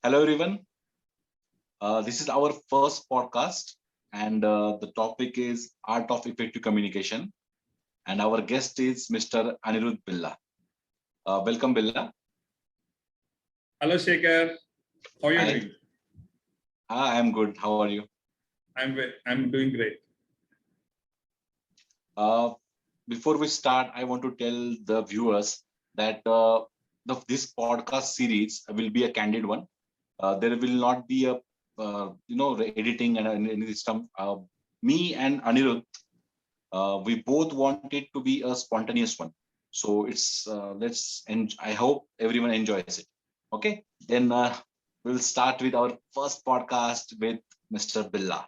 Hello, everyone. This is our first podcast, and the topic is Art of Effective Communication. And our guest is Mr. Anirudh Billa. Welcome, Billa. Hello, Shekhar. How are you Hi. doing? I'm good. How are you? I'm doing great. Before we start, I want to tell the viewers that this podcast series will be a candid one. There will not be a editing and any system. Me and Anirudh, we both want it to be a spontaneous one. So it's I hope everyone enjoys it. Okay, then we'll start with our first podcast with Mr. Billa.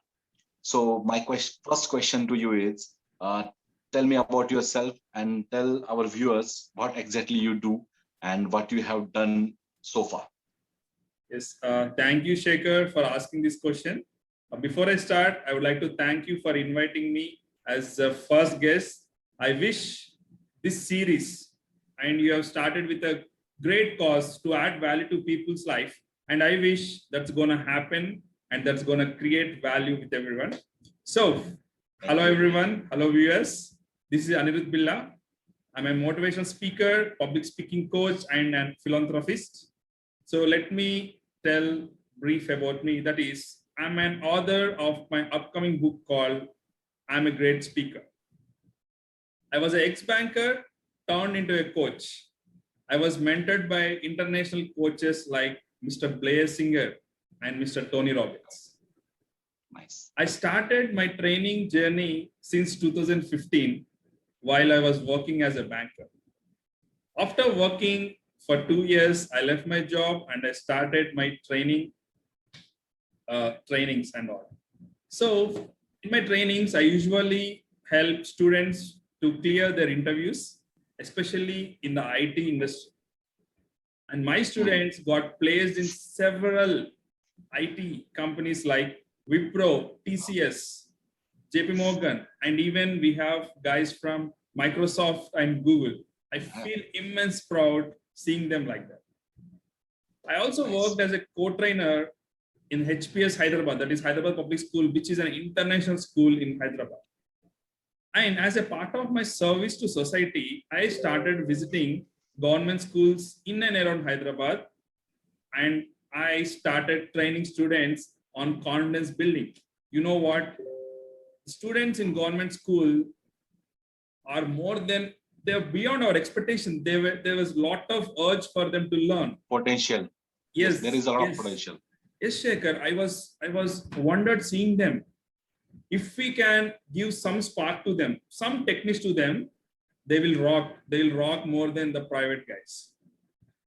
So my first question to you is, tell me about yourself and tell our viewers what exactly you do and what you have done so far. Yes, thank you, Shekhar, for asking this question. Before I start, I would like to thank you for inviting me as the first guest. I wish this series, and you have started with a great cause to add value to people's life. And I wish that's going to happen and that's going to create value with everyone. So, hello, everyone. Hello, viewers. This is Anirudh Billa. I'm a motivational speaker, public speaking coach, and a philanthropist. So let me tell brief about me. That is, I'm an author of my upcoming book called I'm a Great Speaker. I was an ex-banker turned into a coach. I was mentored by international coaches like Mr. Blair Singer and Mr. Tony Robbins. Nice. I started my training journey since 2015 while I was working as a banker. After working for 2 years, I left my job and I started my trainings and all. So in my trainings, I usually help students to clear their interviews, especially in the IT industry. And my students got placed in several IT companies like Wipro, TCS, JP Morgan, and even we have guys from Microsoft and Google. I feel immense proud seeing them like that. I also worked as a co-trainer in HPS Hyderabad, that is Hyderabad Public School, which is an international school in Hyderabad. And as a part of my service to society, I started visiting government schools in and around Hyderabad, and I started training students on confidence building. You know what? Students in government school are they're beyond our expectation. There was a lot of urge for them to learn. Potential. Yes, there is a lot of potential. Yes, Shekhar, I was wondered seeing them. If we can give some spark to them, some techniques to them, they will rock more than the private guys.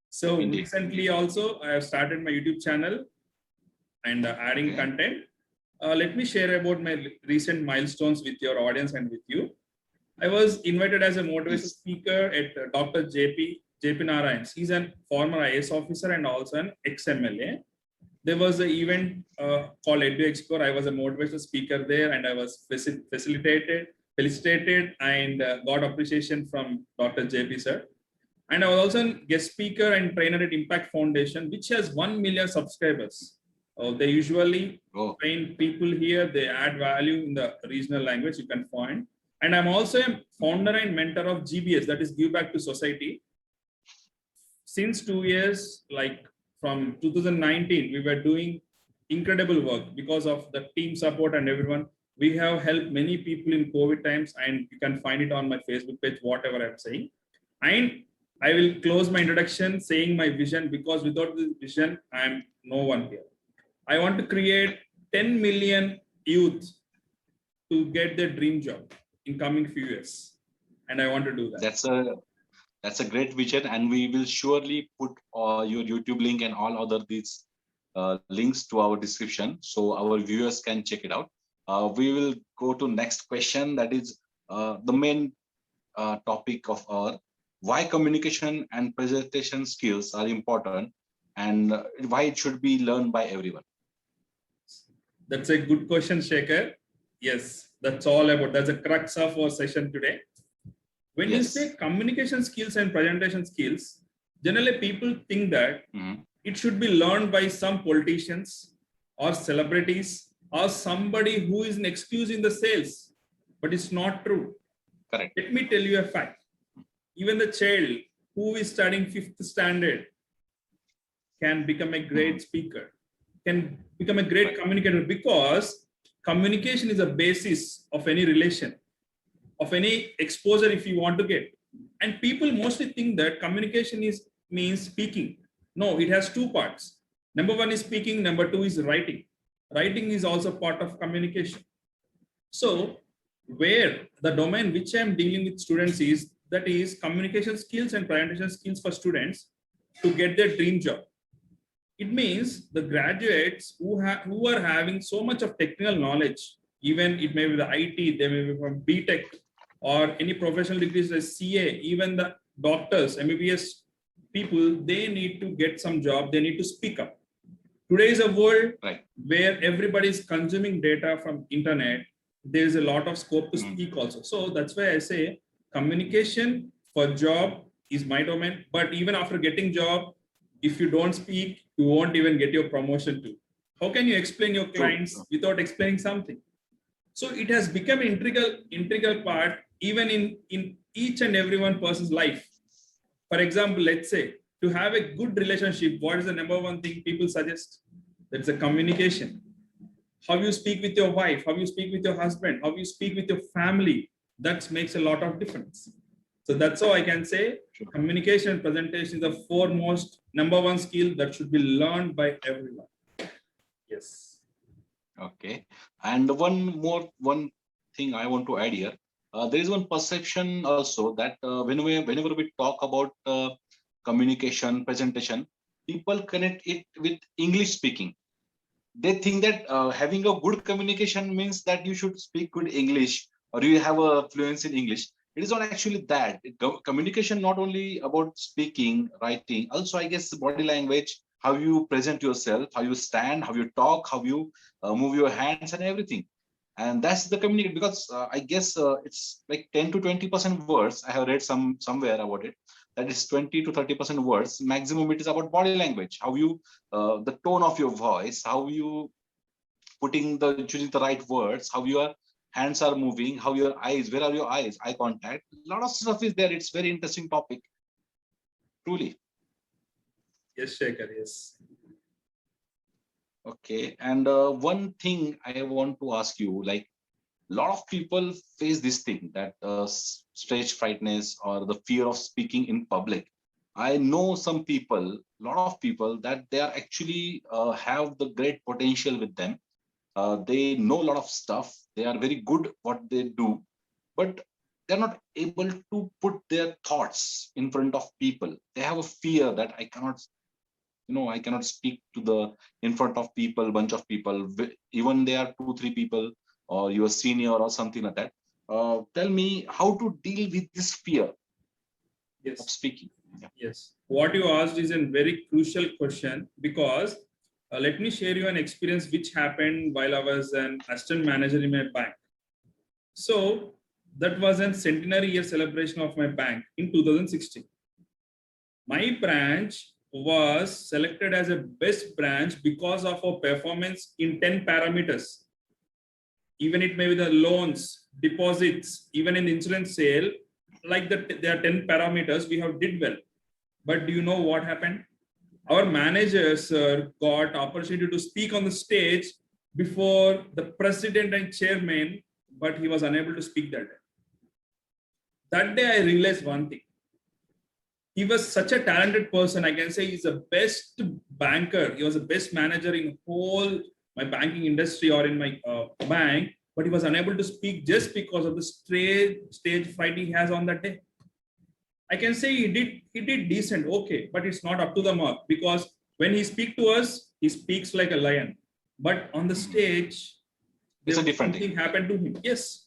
So Indeed. Recently also, I have started my YouTube channel and adding content. Let me share about my recent milestones with your audience and with you. I was invited as a motivational speaker at Dr. JP Narayan. He's a former IAS officer and also an ex-MLA. There was an event called Edu Explore. I was a motivational speaker there, and I was felicitated and got appreciation from Dr. JP sir. And I was also a guest speaker and trainer at Impact Foundation, which has 1 million subscribers. They usually train people here. They add value in the regional language you can find. And I'm also a founder and mentor of GBS, that is Give Back to Society. Since 2 years, like from 2019, we were doing incredible work because of the team support and everyone. We have helped many people in COVID times, and you can find it on my Facebook page, whatever I'm saying. And I will close my introduction saying my vision, because without this vision, I'm no one here. I want to create 10 million youth to get their dream job in coming few years. And I want to do that. That's a great vision, and we will surely put your YouTube link and all other these links to our description, so our viewers can check it out. We will go to next question. That is the main topic of our why communication and presentation skills are important, and why it should be learned by everyone. That's a good question, Shekhar. Yes, that's all about. That's the crux of our session today. When you say communication skills and presentation skills, generally people think that it should be learned by some politicians or celebrities or somebody who is an excuse in the sales, but it's not true. Correct. Let me tell you a fact. Even the child who is studying 5th standard can become a great speaker, can become a great communicator, because communication is a basis of any relation, of any exposure if you want to get. And people mostly think that communication means speaking. No, it has two parts. Number one is speaking, number two is writing. Writing is also part of communication. So where the domain which I'm dealing with students is, that is communication skills and presentation skills for students to get their dream job. It means the graduates who are having so much of technical knowledge, even it may be the IT, they may be from BTech or any professional degrees like CA, even the doctors, MBBS people, they need to get some job, they need to speak up. Today is a world where everybody is consuming data from internet. There is a lot of scope to speak also. So that's why I say communication for job is my domain. But even after getting job, if you don't speak, you won't even get your promotion too. How can you explain your clients without explaining something? So it has become an integral part even in each and every one person's life. For example, let's say to have a good relationship, what is the number one thing people suggest? That's a communication. How you speak with your wife, how you speak with your husband, how you speak with your family, that makes a lot of difference. So that's how I can say communication and presentation is the foremost number one skill that should be learned by everyone. Yes. Okay. And one thing I want to add here. There is one perception also that whenever we talk about communication, presentation, people connect it with English speaking. They think that having a good communication means that you should speak good English or you have a fluency in English. It is not actually that. Communication not only about speaking, writing, also I guess body language, how you present yourself, how you stand, how you talk, how you move your hands and everything. And that's the communication, because I guess it's like 10 to 20% words. I have read somewhere about it. That is 20 to 30% words. Maximum it is about body language, how you, the tone of your voice, how you choosing the right words, how your hands are moving, how your eyes, where are your eyes, eye contact. A lot of stuff is there. It's very interesting topic. Truly. Yes, Shekhar, yes. Okay. And one thing I want to ask you, like, a lot of people face this thing, that stage frightness or the fear of speaking in public. I know some people, a lot of people, that they are actually have the great potential with them. They know a lot of stuff. They are very good what they do, but they're not able to put their thoughts in front of people. They have a fear that I cannot, I cannot speak in front of people, bunch of people, even they are 2, 3 people, or you're a senior or something like that. Tell me how to deal with this fear of speaking. Yeah. Yes. What you asked is a very crucial question, because let me share you an experience which happened while I was an assistant manager in my bank. So that was a centenary year celebration of my bank in 2016. My branch was selected as a best branch because of our performance in 10 parameters. Even it may be the loans, deposits, even in insurance sale, like that there are 10 parameters, we have did well. But do you know what happened? Our managers got opportunity to speak on the stage before the president and chairman, but he was unable to speak that day. That day I realized one thing. He was such a talented person. I can say he's the best banker. He was the best manager in whole my banking industry or in my bank, but he was unable to speak just because of the stage fright he has on that day. I can say he did decent, okay, but it's not up to the mark, because when he speaks to us, he speaks like a lion. But on the stage, it's a different thing happened to him. Yes.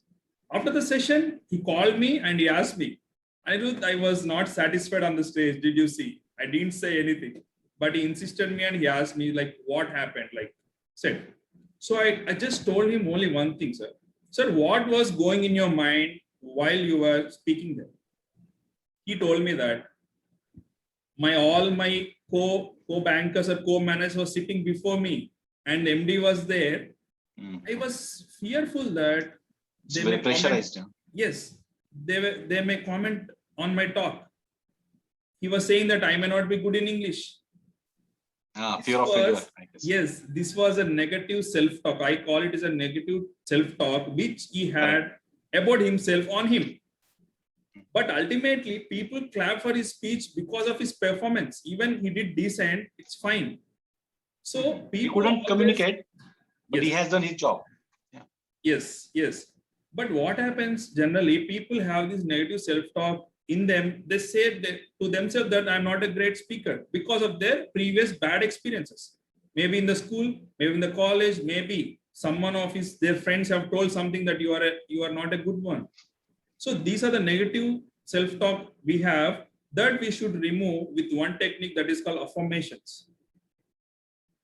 After the session, he called me and he asked me, Anirudh, I was not satisfied on the stage. Did you see? I didn't say anything, but he insisted me and he asked me like, what happened? Like, said. So I just told him only one thing, sir. Sir, what was going in your mind while you were speaking there? He told me that all my co-bankers or co-managers were sitting before me and MD was there, I was fearful that It's they very may comment. pressurized. Yeah. Yes, they may comment on my talk. He was saying that I may not be good in English. Fear of failure, I guess. Yes, this was a negative self-talk. I call it as a negative self-talk which he had about himself on him. But ultimately, people clap for his speech because of his performance. Even he did decent, it's fine. So He people couldn't communicate, but he yes, has done his job. Yeah. yes. But what happens generally, people have this negative self-talk in them. They say to themselves that I'm not a great speaker because of their previous bad experiences. Maybe in the school, maybe in the college, maybe someone of their friends have told something that you are not a good one. So these are the negative self-talk we have that we should remove with one technique that is called affirmations.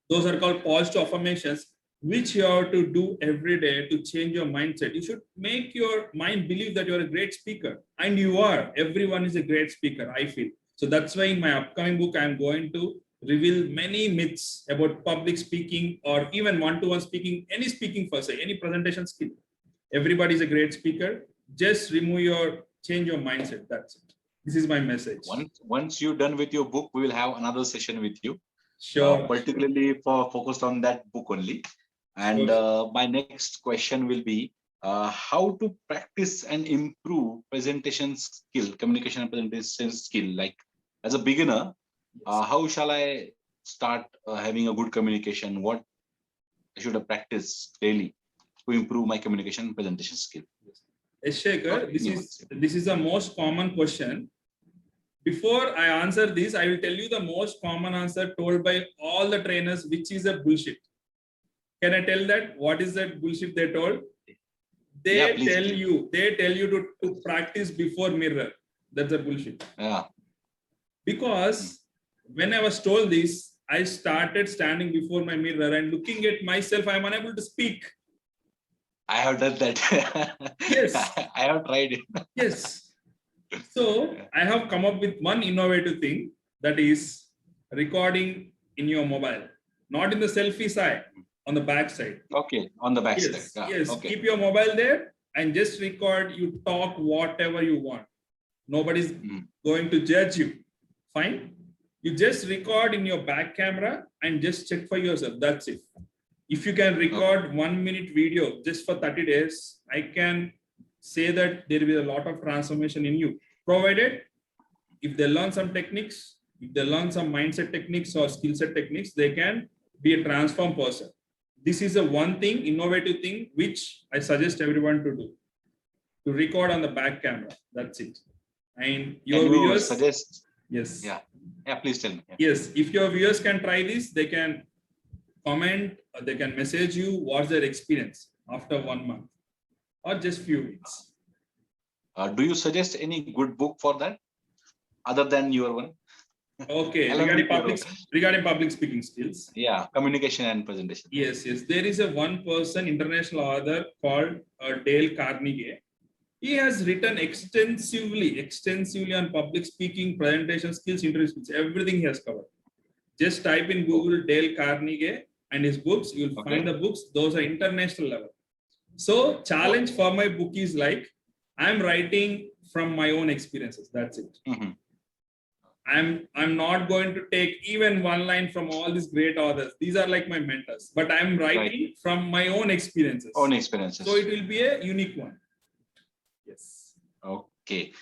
Those are called positive affirmations, which you have to do every day to change your mindset. You should make your mind believe that you're a great speaker, and you are. Everyone is a great speaker, I feel. So that's why in my upcoming book, I'm going to reveal many myths about public speaking or even one-to-one speaking, any speaking per se, any presentation skill. Everybody is a great speaker. Just change your mindset. That's it. This is my message. Once you're done with your book, we will have another session with you. Sure. Particularly focused on that book only. And my next question will be how to practice and improve presentation skill, communication and presentation skill. Like as a beginner, how shall I start having a good communication? What should I practice daily to improve my communication and presentation skill? Yes, Shekhar, this is the most common question. Before I answer this, I will tell you the most common answer told by all the trainers, which is a bullshit. Can I tell that? What is that bullshit they told? They tell you to practice before mirror. That's a bullshit. Yeah. Because when I was told this, I started standing before my mirror and looking at myself. I am unable to speak. I have done that. Yes. I have tried it. Yes. So I have come up with one innovative thing, that is recording in your mobile, not in the selfie side, on the back side. Okay, on the back side. Yes. Okay. Keep your mobile there and just record. You talk whatever you want. Nobody's going to judge you. Fine. You just record in your back camera and just check for yourself. That's it. If you can record 1 minute video just for 30 days, I can say that there will be a lot of transformation in you. Provided if they learn some techniques, if they learn some mindset techniques or skill set techniques, they can be a transformed person. This is a one thing, innovative thing, which I suggest everyone to do. To record on the back camera. That's it. And your viewers suggest. Yes. Yeah, please tell me. Yeah. Yes, if your viewers can try this, they can comment, or they can message you what's their experience after 1 month or just few weeks. Do you suggest any good book for that other than your one? Okay, regarding public speaking skills. Yeah, communication and presentation. Yes. There is a one person, international author called Dale Carnegie. He has written extensively on public speaking, presentation skills, interview skills, everything he has covered. Just type in Google Dale Carnegie and his books. You'll find the books. Those are international level. So challenge for my book is like, I'm writing from my own experiences. That's it. I'm not going to take even one line from all these great authors. These are like my mentors, but I'm writing from my own experiences. So it will be a unique one. Yes. Okay.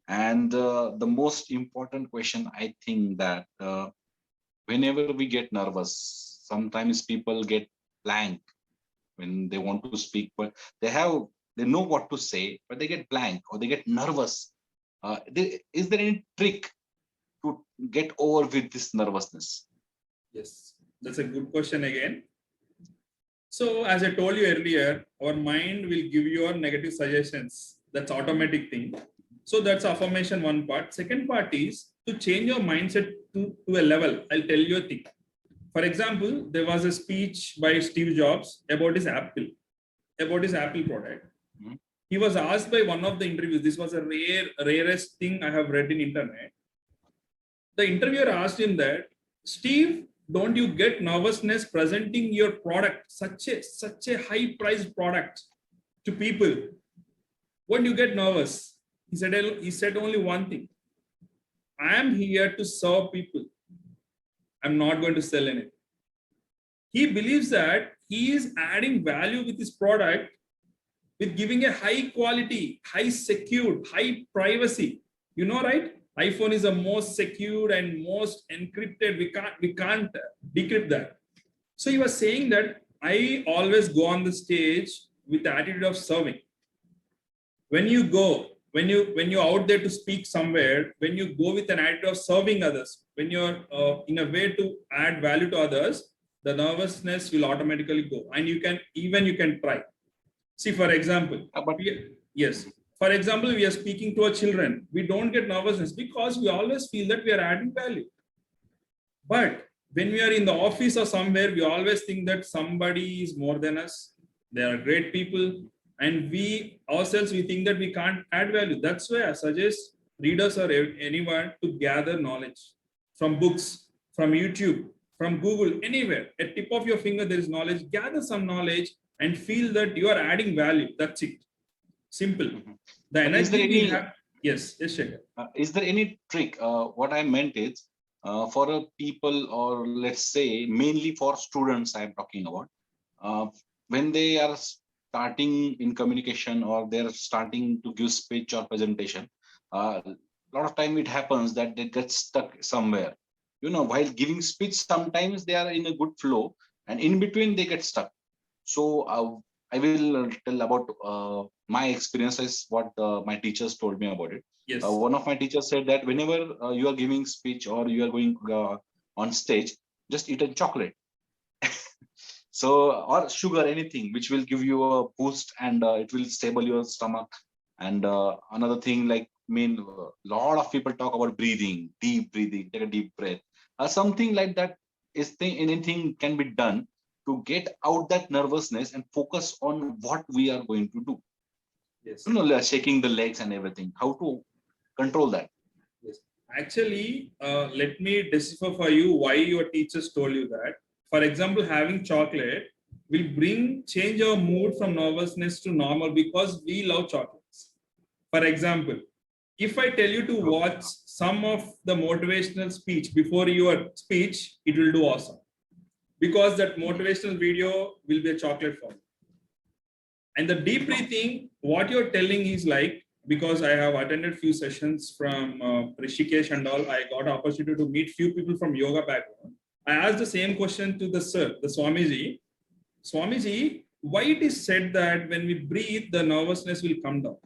And the most important question, I think that whenever we get nervous, sometimes people get blank when they want to speak, but they know what to say, but they get blank or they get nervous. Is there any trick to get over with this nervousness? Yes, that's a good question again. So as I told you earlier, our mind will give you our negative suggestions. That's automatic thing. So that's affirmation one part. Second part is to change your mindset to a level. I'll tell you a thing. For example, there was a speech by Steve Jobs about his Apple product. He was asked by one of the interviews. This was a rarest thing I have read in internet. The interviewer asked him that, Steve, don't you get nervousness presenting your product, such a high priced product to people? Won't you get nervous? He said only one thing. I am here to serve people. I'm not going to sell anything. He believes that he is adding value with his product, with giving a high quality, high secured, high privacy. You know, right? iPhone is the most secured and most encrypted. We can't decrypt that. So he was saying that I always go on the stage with the attitude of serving. When you're out there to speak somewhere, when you go with an attitude of serving others, when you're in a way to add value to others, the nervousness will automatically go, and you can try. See, for example, yes, for example, we are speaking to our children. We don't get nervousness because we always feel that we are adding value. But when we are in the office or somewhere, we always think that somebody is more than us. They are great people. And we ourselves, we think that we can't add value. That's why I suggest readers or anyone to gather knowledge from books, from YouTube, from Google, anywhere. At tip of your finger, there is knowledge. Gather some knowledge and feel that you are adding value. That's it. Simple. The energy we have. Yes, Shekhar. Is there any trick? What I meant is, for a people, or let's say mainly for students, I'm talking about, when they are starting in communication or they're starting to give speech or presentation, a lot of time it happens that they get stuck somewhere. While giving speech, sometimes they are in a good flow, and in between they get stuck. So I will tell about my experiences, what my teachers told me about it. Yes. One of my teachers said that whenever you are giving speech or you are going on stage, just eat a chocolate. So, or sugar, anything which will give you a boost, and it will stable your stomach. And another thing, like, lot of people talk about breathing, deep breathing, take a deep breath. Something like that anything can be done to get out that nervousness and focus on what we are going to do. Yes. Shaking the legs and everything. How to control that? Yes. Actually, let me decipher for you why your teachers told you that. For example, having chocolate will change our mood from nervousness to normal because we love chocolates. For example, if I tell you to watch some of the motivational speech before your speech, it will do awesome. Because that motivational video will be a chocolate for you. And the deep breathing, what you're telling is like, because I have attended few sessions from Rishikesh and all, I got an opportunity to meet few people from yoga background. I asked the same question to the sir, the Swamiji. Swamiji, why it is said that when we breathe, the nervousness will come down?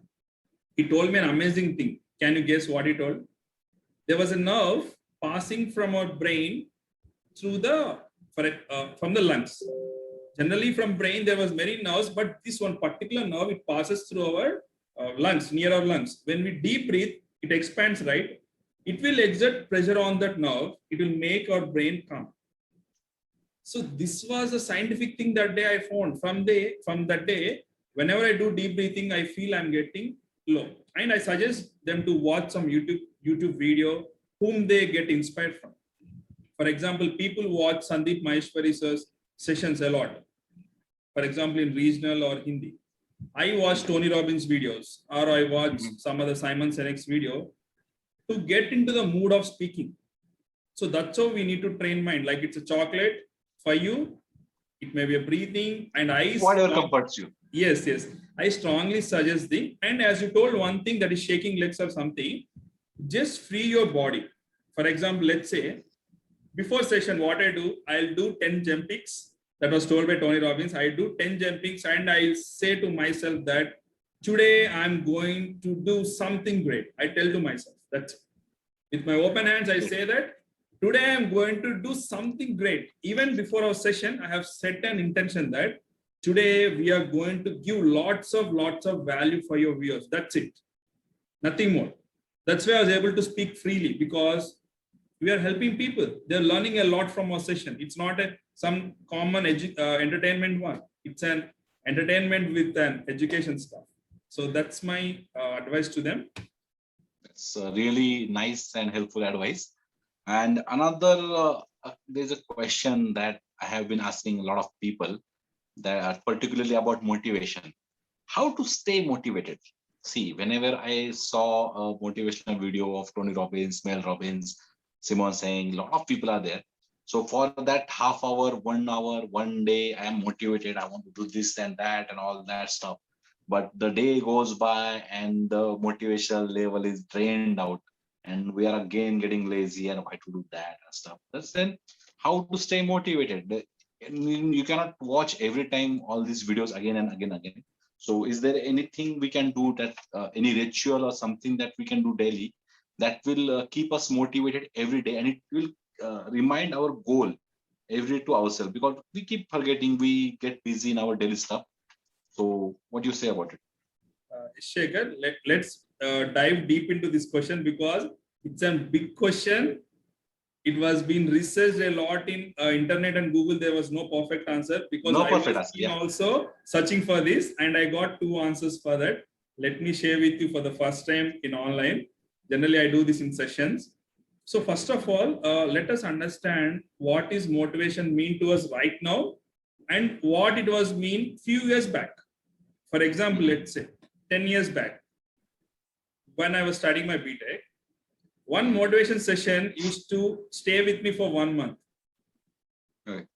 He told me an amazing thing. Can you guess what he told? There was a nerve passing from our brain through from the lungs. Generally from brain, there was many nerves, but this one particular nerve, it passes through our lungs, near our lungs. When we deep breathe, it expands, right? It will exert pressure on that nerve. It will make our brain calm. So this was a scientific thing that day I found. From that day, whenever I do deep breathing, I feel I'm getting low. And I suggest them to watch some YouTube video whom they get inspired from. For example, people watch Sandeep Maheshwari's sessions a lot. For example, in regional or Hindi. I watch Tony Robbins videos, or I watch some other Simon Sinek's video to get into the mood of speaking. So that's how we need to train mind. Like it's a chocolate for you, it may be a breathing, and whatever comforts you. Yes. I strongly suggest the, and as you told, one thing that is shaking legs or something, just free your body. For example, let's say before session, what I do, I'll do 10 jumpings. That was told by Tony Robbins. I do 10 jumpings and I say to myself that today I'm going to do something great. I tell to myself, that's it. With my open hands, I say that today I'm going to do something great. Even before our session, I have set an intention that today we are going to give lots of value for your viewers. That's it. Nothing more. That's why I was able to speak freely, because we are helping people. They're learning a lot from our session. It's not some common entertainment one. It's an entertainment with an education stuff. So that's my advice to them. That's really nice and helpful advice. And another there's a question that I have been asking a lot of people, that are particularly about motivation. How to stay motivated? See, whenever I saw a motivational video of Tony Robbins, Mel Robbins, Simon saying, a lot of people are there. So for that half hour, 1 hour, one day, I am motivated. I want to do this and that and all that stuff. But the day goes by and the motivational level is drained out, and we are again getting lazy and why to do that and stuff. That's then how to stay motivated. You cannot watch every time all these videos again and again. So is there anything we can do, that any ritual or something that we can do daily that will keep us motivated every day, and it will remind our goal every day to ourselves, because we keep forgetting, we get busy in our daily stuff. So what do you say about it? Shekhar, let's dive deep into this question because it's a big question. It was being researched a lot in internet and Google. There was no perfect answer because No I perfect was answer, yeah. also searching for this and I got 2 answers for that. Let me share with you for the first time in online. Generally, I do this in sessions. So first of all, let us understand what is motivation mean to us right now and what it was mean few years back. For example, let's say 10 years back, when I was studying my BTech, one motivation session used to stay with me for 1 month. Right.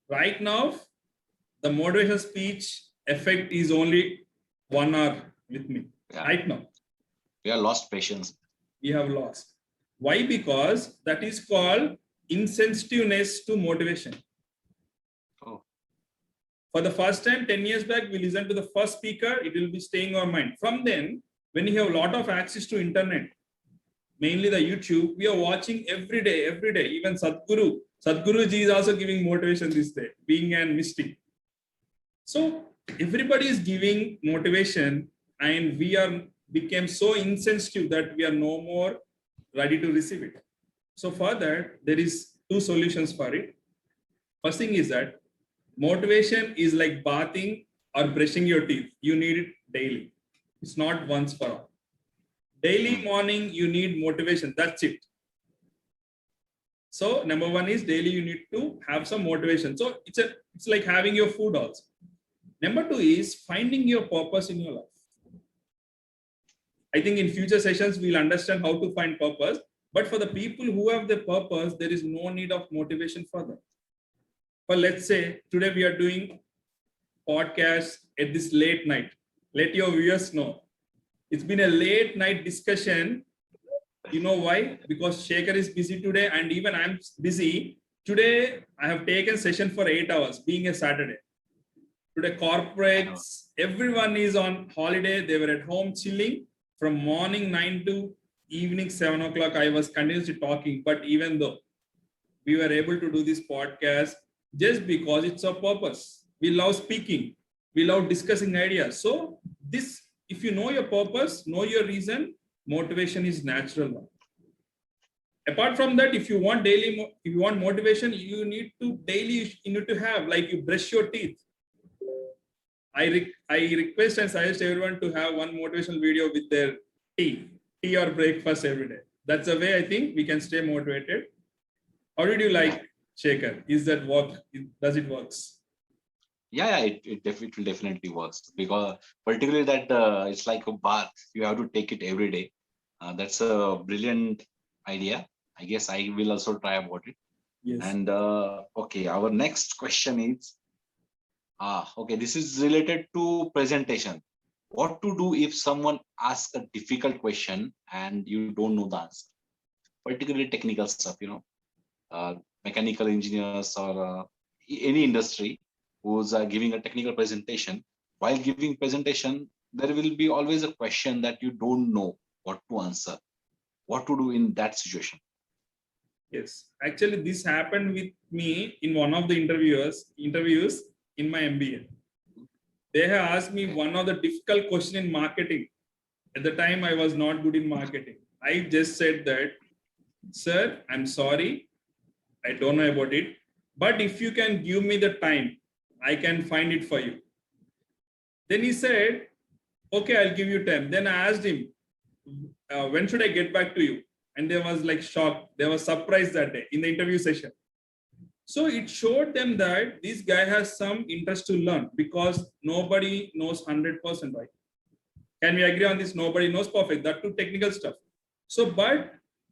Right now, the motivation speech effect is only 1 hour with me. Yeah. Right now. We are lost patience. We have lost. Why? Because that is called insensitiveness to motivation. Oh. For the first time, 10 years back, we listen to the first speaker, it will be staying on our mind. From then, when you have a lot of access to internet, mainly the YouTube, we are watching every day, even Sadhguru ji is also giving motivation this day, being an mystic. So everybody is giving motivation and we are became so insensitive that we are no more ready to receive it. So for that, there is 2 solutions for it. First thing is that motivation is like bathing or brushing your teeth. You need it daily. It's not once for all. Daily morning, you need motivation. That's it. So number 1 is daily you need to have some motivation. So it's like having your food also. Number 2 is finding your purpose in your life. I think in future sessions, we'll understand how to find purpose. But for the people who have the purpose, there is no need of motivation for them. But let's say today we are doing podcast at this late night. Let your viewers know. It's been a late night discussion. You know why? Because Shekhar is busy today and even I'm busy. Today, I have taken session for 8 hours, being a Saturday. Today, corporates, everyone is on holiday. They were at home chilling. From morning 9 to evening 7 o'clock, I was continuously talking. But even though we were able to do this podcast, just because it's a purpose. We love speaking. We love discussing ideas. So this, if you know your purpose, know your reason, motivation is natural. Apart from that, if you want motivation, you need to daily, you need to have, like you brush your teeth. I request and suggest everyone to have one motivational video with their tea or breakfast every day. That's the way I think we can stay motivated. How did you like, Shekhar? Is that work? Does it works? Yeah, it definitely works, because particularly that it's like a bath. You have to take it every day. That's a brilliant idea. I guess I will also try about it. Yes. And okay, our next question is, okay, this is related to presentation. What to do if someone asks a difficult question and you don't know the answer? Particularly technical stuff, mechanical engineers or any industry who's giving a technical presentation. While giving presentation, there will be always a question that you don't know what to answer. What to do in that situation? Yes, actually, this happened with me in one of the interviews in my MBA. They have asked me one of the difficult question in marketing. At the time, I was not good in marketing. I just said that, sir, I'm sorry, I don't know about it. But if you can give me the time, I can find it for you. Then he said, okay, I'll give you time. Then I asked him, when should I get back to you? And there was like shock. There was surprise that day in the interview session. So it showed them that this guy has some interest to learn, because nobody knows 100%, right? Can we agree on this? Nobody knows perfect, that too technical stuff. So, but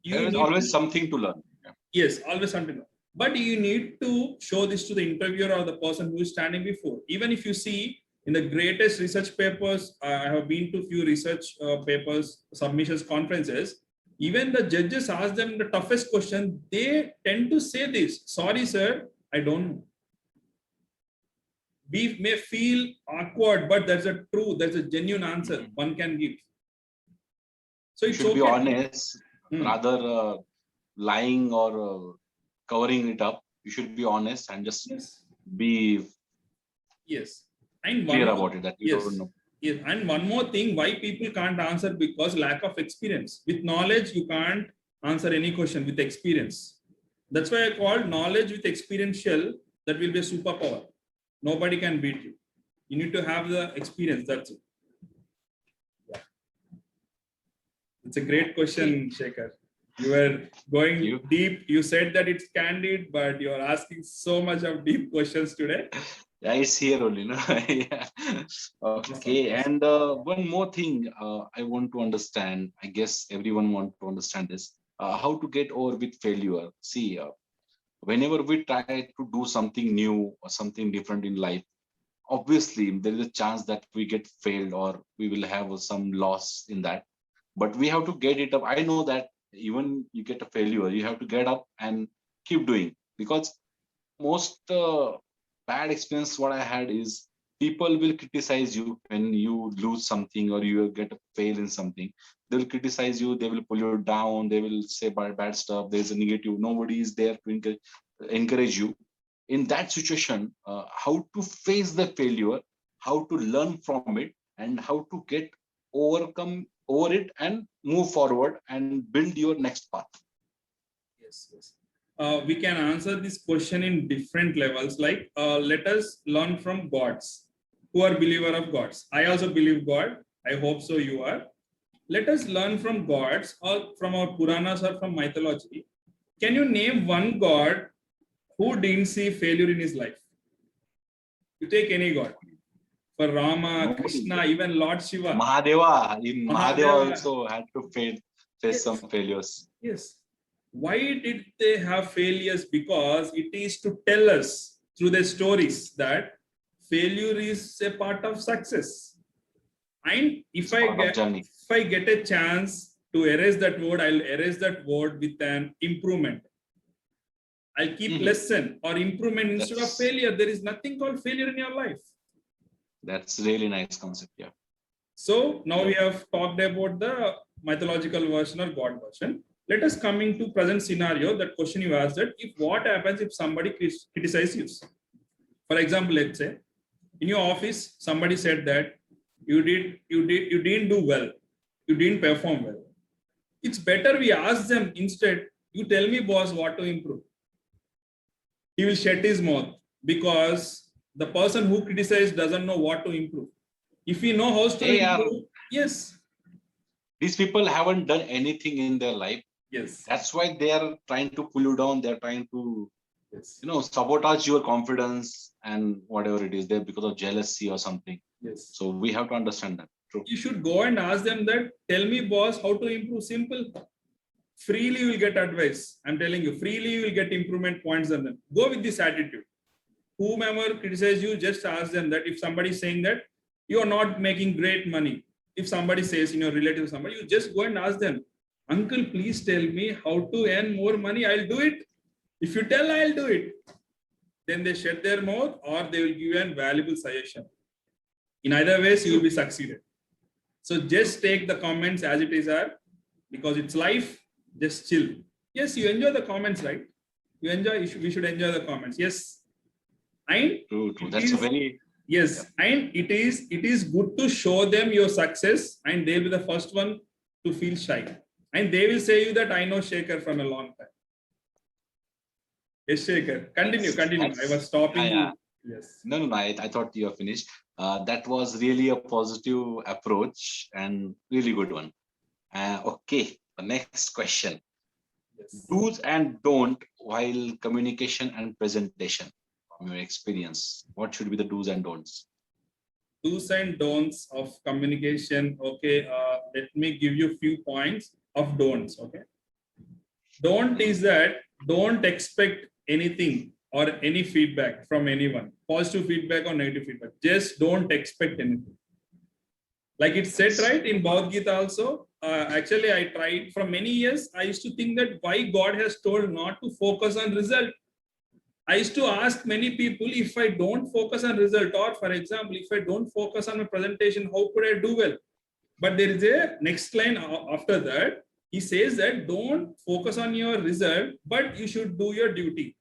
There you is need always something to learn. Yeah. yes, always something to learn. But you need to show this to the interviewer or the person who is standing before. Even if you see in the greatest research papers, I have been to few research papers, submissions, conferences. Even the judges ask them the toughest question. They tend to say this: "Sorry, sir, I don't know." We may feel awkward, but there's a true, there's a genuine answer one can give. So You it's should be okay. honest, rather lying or covering it up. You should be honest and just Yes. be Yes. And clear one more, about it that you don't yes. know. Yes. And one more thing, why people can't answer, because lack of experience. With knowledge, you can't answer any question with experience. That's why I call knowledge with experiential, that will be a superpower. Nobody can beat you. You need to have the experience. That's it. Yeah. It's a great question, Shekhar. You were going deep. You said that it's candid, but you're asking so much of deep questions today. Yeah, it's here only, no? Yeah. Okay, Awesome. and one more thing I want to understand. I guess everyone want to understand this. How to get over with failure. See, whenever we try to do something new or something different in life, obviously there is a chance that we get failed or we will have some loss in that. But we have to get it up. I know that even you get a failure, you have to get up and keep doing, because most bad experience what I had is people will criticize you when you lose something or you get a fail in something. They will criticize you, they will pull you down, they will say bad stuff. There's a negative. Nobody is there to encourage you. In that situation, how to face the failure, how to learn from it, and how to get overcome over it and move forward and build your next path. Yes, yes. We can answer this question in different levels. Like, let us learn from gods who are believer of gods. I also believe God. I hope so. You are. Let us learn from gods or from our Puranas or from mythology. Can you name one god who didn't see failure in his life? You take any god. For Rama, Nobody. Krishna, even Lord Shiva. Mahadeva, in Mahadeva Mahadeva. also had to face some failures. Yes. Why did they have failures? Because it is to tell us through their stories that failure is a part of success. And if I get a chance to erase that word, I'll erase that word with an improvement. I'll keep lesson or improvement instead of failure. There is nothing called failure in your life. That's really nice concept. Yeah. So now we have talked about the mythological version or God version. Let us come into present scenario. That question you asked, that if what happens if somebody criticizes you? For example, let's say in your office somebody said that you didn't do well, you didn't perform well. It's better we ask them instead. You tell me, boss, what to improve. He will shut his mouth, because the person who criticizes doesn't know what to improve. If we know how to improve, yes. These people haven't done anything in their life. Yes. That's why they are trying to pull you down. They're trying to, sabotage your confidence and whatever it is there because of jealousy or something. Yes. So we have to understand that. True. You should go and ask them that, tell me, boss, how to improve. Simple. Freely you will get advice. I'm telling you, freely you will get improvement points on them. Go with this attitude. Whomever criticizes you, just ask them that if somebody is saying that you are not making great money, if somebody says in your relative somebody, you just go and ask them, uncle, please tell me how to earn more money. I'll do it. If you tell, I'll do it. Then they shut their mouth, or they will give you a valuable suggestion. In either ways, you will be succeeded. So just take the comments as it is are, because it's life. Just chill. Yes, you enjoy the comments, right? You enjoy. We should enjoy the comments. Yes. And true. That's a very and it is good to show them your success, and they'll be the first one to feel shy, and they will say you that I know Shekhar from a long time. Yes, Shekhar. Continue. I was stopping you. Yes. No. I thought you were finished. That was really a positive approach and really good one. Okay, the next question. Yes. Do's and don't while communication and presentation. From your experience, what should be the do's and don'ts? Do's and don'ts of communication. Okay, let me give you a few points of don'ts. Okay, don't is that don't expect anything or any feedback from anyone, positive feedback or negative feedback. Just don't expect anything. Like it said Yes. right in Bhagavad Gita also. Actually, I tried for many years. I used to think that why God has told not to focus on result. I used to ask many people, if I don't focus on result, or for example, if I don't focus on my presentation, how could I do well? But there is a next line after that. He says that don't focus on your result, but you should do your duty.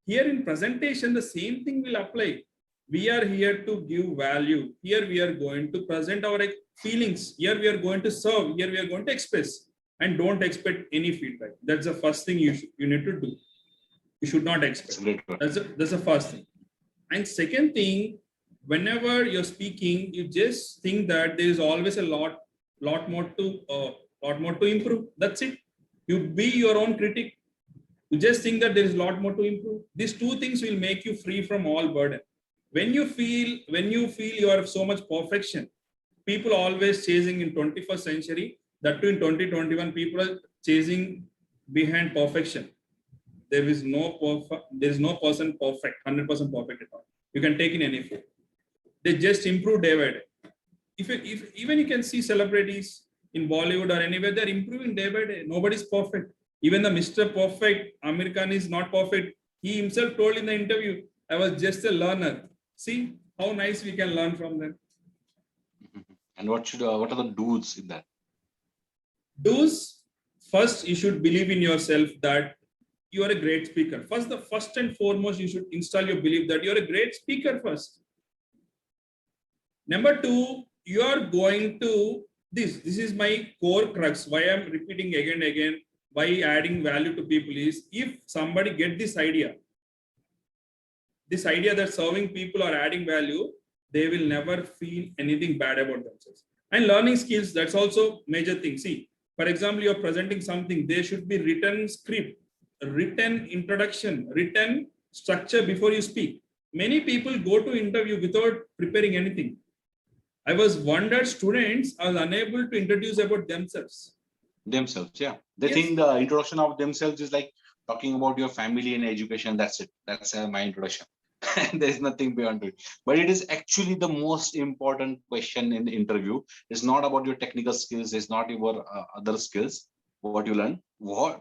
Here in presentation, the same thing will apply. We are here to give value. Here we are going to present our feelings. Here we are going to serve. Here we are going to express. And don't expect any feedback. That's the first thing you need to do. You should not expect. That's the first thing. And second thing, whenever you're speaking, you just think that there is always a lot more to improve. That's it. You be your own critic. You just think that there is a lot more to improve. These two things will make you free from all burden. When you feel you are so much perfection, people always chasing in 21st century. That too in 2021, people are chasing behind perfection. There is no person perfect, 100% perfect at all. You can take in any field. They just improve day by day. If even you can see celebrities in Bollywood or anywhere, they're improving day by day. Nobody's perfect. Even the Mr. Perfect, Amir Khan is not perfect. He himself told in the interview, I was just a learner. See how nice we can learn from them. And what are the do's in that? Do's, first, you should believe in yourself that you are a great speaker. First and foremost, you should install your belief that you're a great speaker first. Number two, you are going to, this is my core crux, why I'm repeating again and again, why adding value to people is, if somebody get this idea that serving people or adding value, they will never feel anything bad about themselves. And learning skills, that's also major thing. See, for example, you're presenting something, there should be written script, written introduction, written structure before you speak. Many people go to interview without preparing anything. I was wondered students are unable to introduce about themselves. Yeah. They think the introduction of themselves is like talking about your family and education. That's it. That's my introduction. There is nothing beyond it. But it is actually the most important question in the interview. It's not about your technical skills. It's not your other skills, what you learn.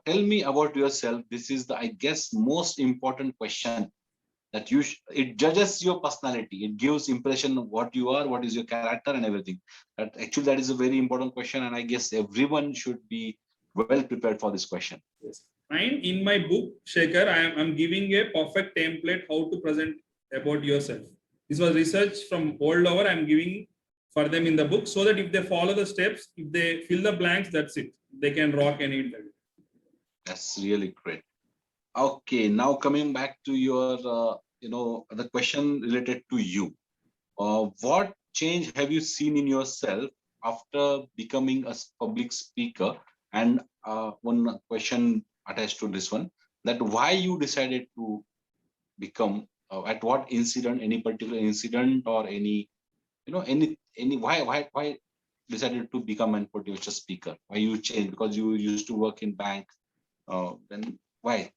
Tell me about yourself. This is the, I guess, most important question that it judges your personality. It gives impression of what you are, what is your character and everything. That is a very important question. And I guess everyone should be well prepared for this question. Yes. And in my book, Shekhar, I'm giving a perfect template how to present about yourself. This was research from all over. I'm giving for them in the book so that if they follow the steps, if they fill the blanks, that's it. They can rock any interview. That's really great. Okay, now coming back to your, the question related to you. What change have you seen in yourself after becoming a public speaker? And one question attached to this one, that why you decided to become, at what incident, any particular incident or any why decided to become a potential speaker? Why you changed? Because you used to work in bank. Then why?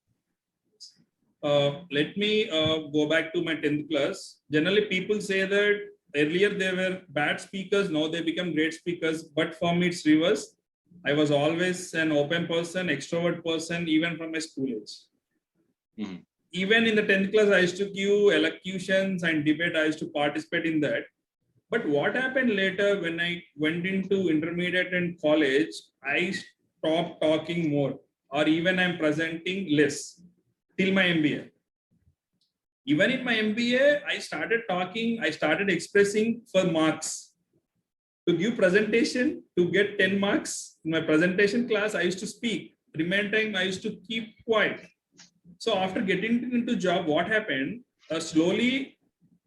Let me go back to my 10th class. Generally, people say that earlier they were bad speakers, now they become great speakers. But for me, it's reverse. I was always an open person, extrovert person, even from my school age. Mm-hmm. Even in the 10th class, I used to give elocutions and debate. I used to participate in that. But what happened later when I went into intermediate and college, I stopped talking more, or even I'm presenting less till my MBA. Even in my MBA, I started talking, I started expressing for marks. To give presentation, to get 10 marks, in my presentation class, I used to speak. Remaining time, I used to keep quiet. So after getting into job, what happened? Slowly,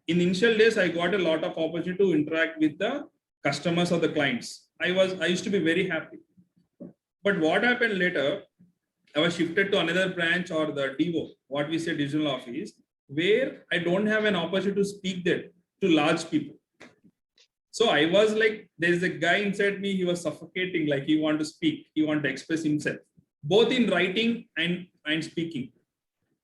in initial days, I got a lot of opportunity to interact with the customers or the clients. I used to be very happy. But what happened later? I was shifted to another branch or the DO, what we say divisional office, where I don't have an opportunity to speak there to large people. So I was like, there's a guy inside me, he was suffocating, like he want to speak, he want to express himself, both in writing and speaking.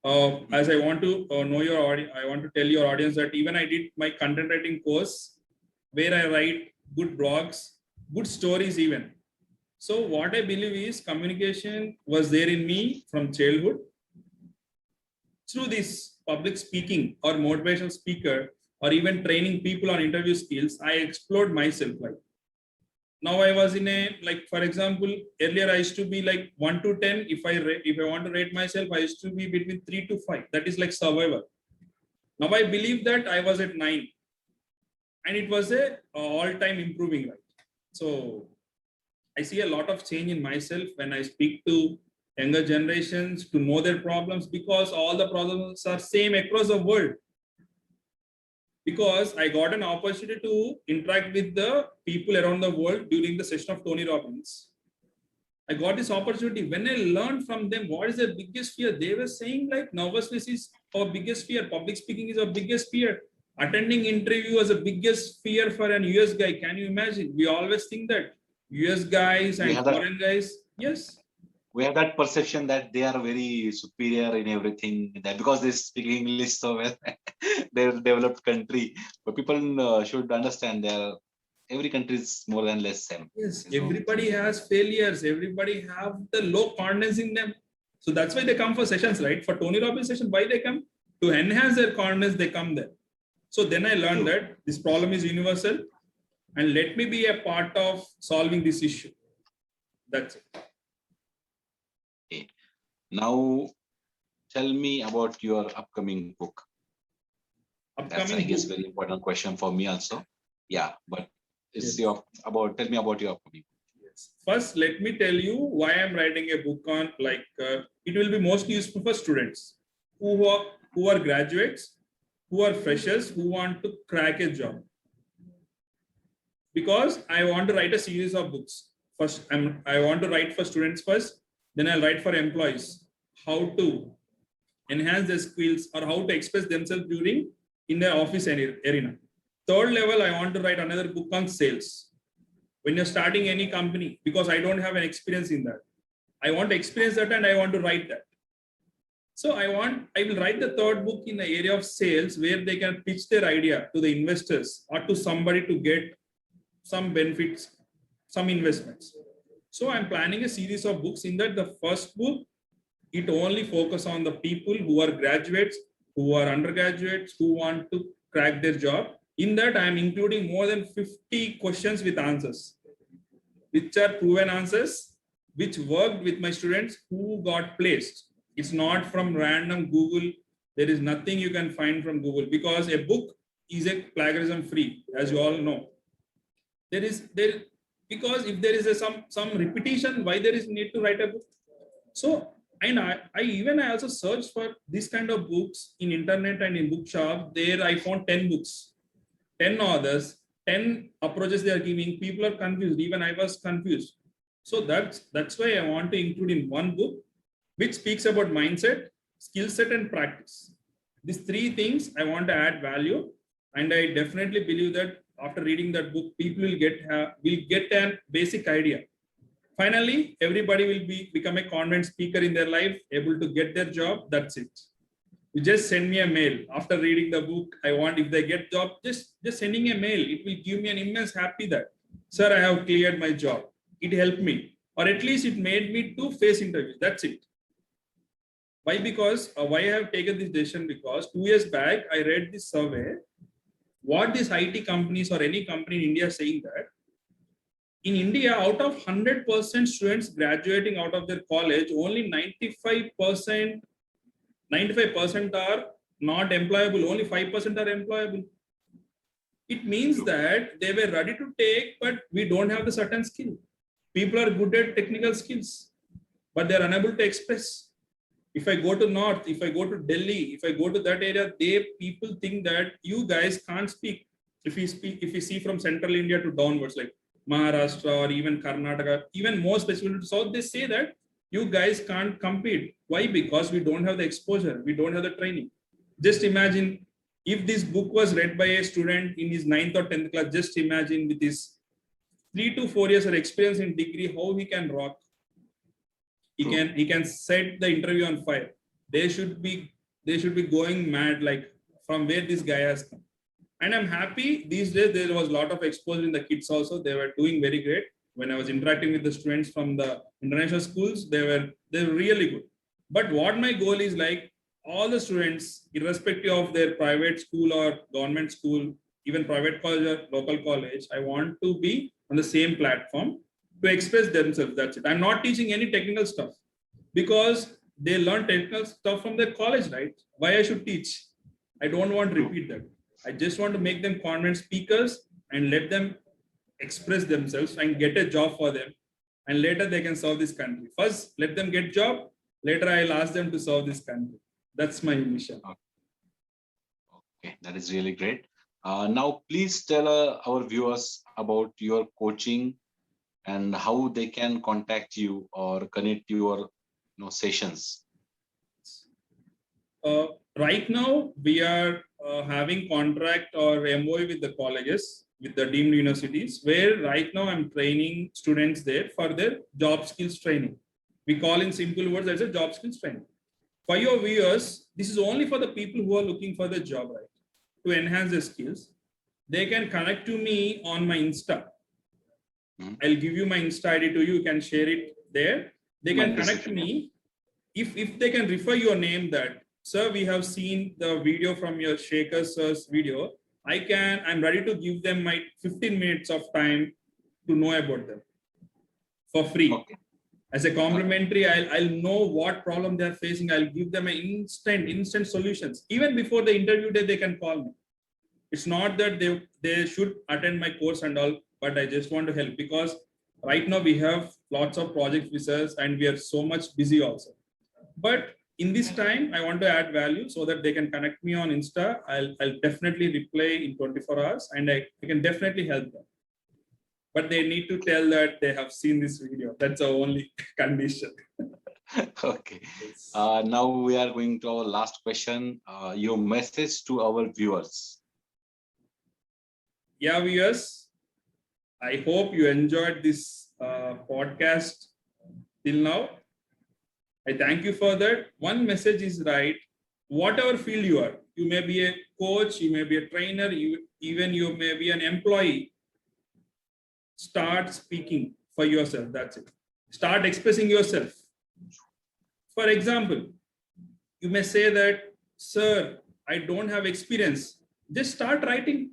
As I want to know your audience, I want to tell your audience that even I did my content writing course where I write good blogs, good stories even. So what I believe is communication was there in me from childhood. Through this public speaking or motivational speaker or even training people on interview skills, I explored myself. Like now I was in a, like for example, earlier I used to be like 1 to 10. If I want to rate myself, I used to be between 3 to 5. That is like survival. Now I believe that I was at 9, and it was a all-time improving, right? So I see a lot of change in myself when I speak to younger generations to know their problems, because all the problems are same across the world. Because I got an opportunity to interact with the people around the world during the session of Tony Robbins. I got this opportunity. When I learned from them what is their biggest fear, they were saying like nervousness is our biggest fear, public speaking is our biggest fear, attending interview is the biggest fear for an US guy. Can you imagine? We always think that US guys and foreign guys, yes. We have that perception that they are very superior in everything, that because they speak English so well, they're a developed country. But people should understand every country is more than less same. Yes, everybody has failures. Everybody have the low confidence in them. So that's why they come for sessions, right? For Tony Robbins session, why they come? To enhance their confidence, they come there. So then I learned that this problem is universal, and let me be a part of solving this issue. That's it. Okay. Now, tell me about your upcoming book. That's, I guess, very important question for me also. Yeah, but it's tell me about your upcoming book. Yes. First, let me tell you why I'm writing a book on, like, it will be mostly useful for students who are graduates, who are freshers, who want to crack a job. Because I want to write a series of books. First, I want to write for students first, then I'll write for employees, how to enhance their skills or how to express themselves in their office arena. Third level, I want to write another book on sales. When you're starting any company, because I don't have an experience in that, I want to experience that and I want to write that. So I will write the third book in the area of sales, where they can pitch their idea to the investors or to somebody to get some benefits, some investments. So I'm planning a series of books. In that, the first book, it only focus on the people who are graduates, who are undergraduates, who want to crack their job. In that, I'm including more than 50 questions with answers, which are proven answers, which worked with my students who got placed. It's not from random Google. There is nothing you can find from Google, because a book is a plagiarism free, as you all know. Because if there is some repetition, why there is need to write a book? So, and I also searched for this kind of books in internet and in bookshop. There I found 10 books, 10 authors, 10 approaches they are giving. People are confused. Even I was confused. So that's why I want to include in one book, which speaks about mindset, skill set, and practice. These three things I want to add value, and I definitely believe that after reading that book, people will get a basic idea. Finally, everybody will become a confident speaker in their life, able to get their job. That's it. You just send me a mail after reading the book. If they get job, just sending a mail, it will give me an immense happy that, sir, I have cleared my job. It helped me, or at least it made me to face interviews. That's it. Why? Because why I have taken this decision? Because 2 years back, I read this survey. What these IT companies or any company in India saying that in India, out of 100% students graduating out of their college, only 95% are not employable. Only 5% are employable. It means that they were ready to take, but we don't have the certain skill. People are good at technical skills, but they're unable to express. If I go to North, if I go to Delhi, if I go to that area, people think that you guys can't speak. If we see from central India to downwards, like Maharashtra or even Karnataka, even more specifically to South, they say that You guys can't compete. Why? Because we don't have the exposure. We don't have the training. Just imagine if this book was read by a student in his 9th or 10th class, just imagine with his 3 to 4 years of experience in degree, how he can rock. He can set the interview on fire. They should be going mad, like from where this guy has come. And I'm happy these days there was a lot of exposure in the kids also. They were doing very great. When I was interacting with the students from the international schools, they were really good. But what my goal is, like, all the students, irrespective of their private school or government school, even private college or local college, I want to be on the same platform to express themselves. That's it. I'm not teaching any technical stuff because they learn technical stuff from their college, right? Why I should teach? I don't want to repeat that. I just want to make them confident speakers and let them express themselves and get a job for them. And later they can serve this country. First, let them get job. Later, I'll ask them to serve this country. That's my mission. Okay, that is really great. Now, please tell our viewers about your coaching and how they can contact you or connect your sessions. Right now, we are having contract or MOU with the colleges, with the deemed universities, where right now I'm training students there for their job skills training. We call in simple words as a job skills training. For your viewers, this is only for the people who are looking for the job, right? To enhance their skills. They can connect to me on my Insta. I'll give you my Insta ID to you. You can share it there. They can connect to me. If they can refer your name that, sir, we have seen the video from your Shaker sir's video. I'm ready to give them my 15 minutes of time to know about them for free. Okay. As a complimentary, I'll know what problem they're facing. I'll give them an instant solutions. Even before the interview day, they can call me. It's not that they should attend my course and all, but I just want to help because right now we have lots of projects with us and we are so much busy also. But in this time, I want to add value so that they can connect me on Insta. I'll definitely reply in 24 hours and I can definitely help them. But they need to tell that they have seen this video. That's the only condition. Okay. Now we are going to our last question. Your message to our viewers. Yeah, viewers. I hope you enjoyed this podcast till now. I thank you for that. One message is right. Whatever field you are, you may be a coach, you may be a trainer, even you may be an employee. Start speaking for yourself. That's it. Start expressing yourself. For example, you may say that, sir, I don't have experience. Just start writing.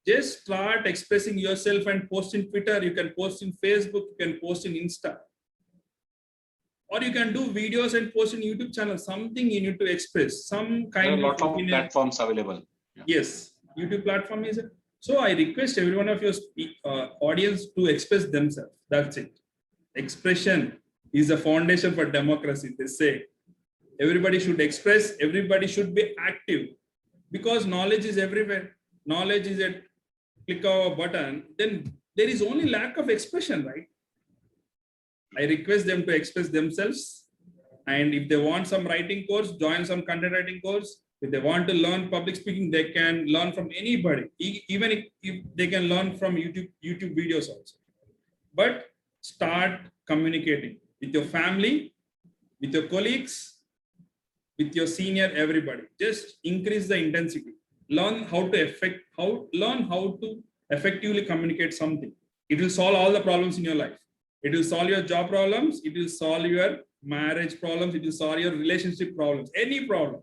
Just start expressing yourself and post in Twitter. You can post in Facebook. You can post in Insta. Or you can do videos and post in YouTube channel. Something you need to express. Some kind of. There are a lot of platforms available. Yeah. Yes. YouTube platform is. So I request every one of your audience to express themselves. That's it. Expression is the foundation for democracy. They say everybody should express, everybody should be active because knowledge is everywhere. Knowledge is at click of a button. Then there is only lack of expression, right? I request them to express themselves. And if they want some writing course, join some content writing course. If they want to learn public speaking, they can learn from anybody, even if they can learn from YouTube videos also. But start communicating with your family, with your colleagues, with your senior, everybody. Just increase the intensity. Learn how to effectively communicate something. It will solve all the problems in your life. It will solve your job problems. It will solve your marriage problems. It will solve your relationship problems. Any problem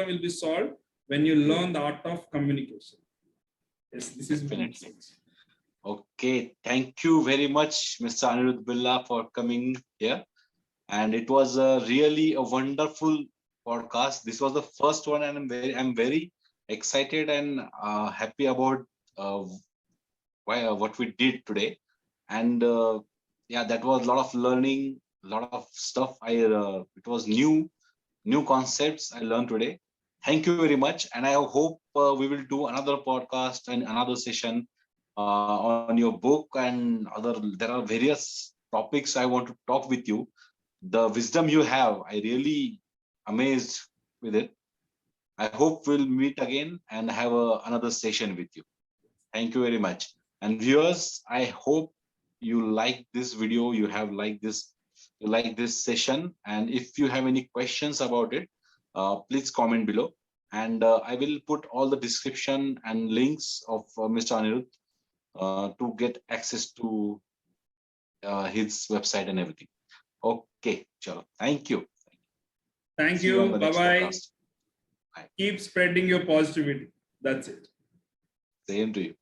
will be solved when you learn the art of communication. Yes, this is definitely. Okay, thank you very much, Mr. Anirudh Billa, for coming here. And it was really a wonderful podcast. This was the first one, and I'm very excited and happy about what we did today. And yeah, that was a lot of learning, a lot of stuff. It was new concepts I learned today. Thank you very much, and I hope we will do another podcast and another session on your book and other. There are various topics I want to talk with you. the wisdom you have, I really amazed with it. I hope we'll meet again and have another session with you. Thank you very much. And viewers, I hope you like this video, you like this session. And if you have any questions about it, please comment below. And I will put all the description and links of Mr. Anirudh to get access to his website and everything. Okay, chalo. Thank you. Thank See you on you. the next Bye-bye. podcast. Bye. Keep spreading your positivity. That's it. Same to you.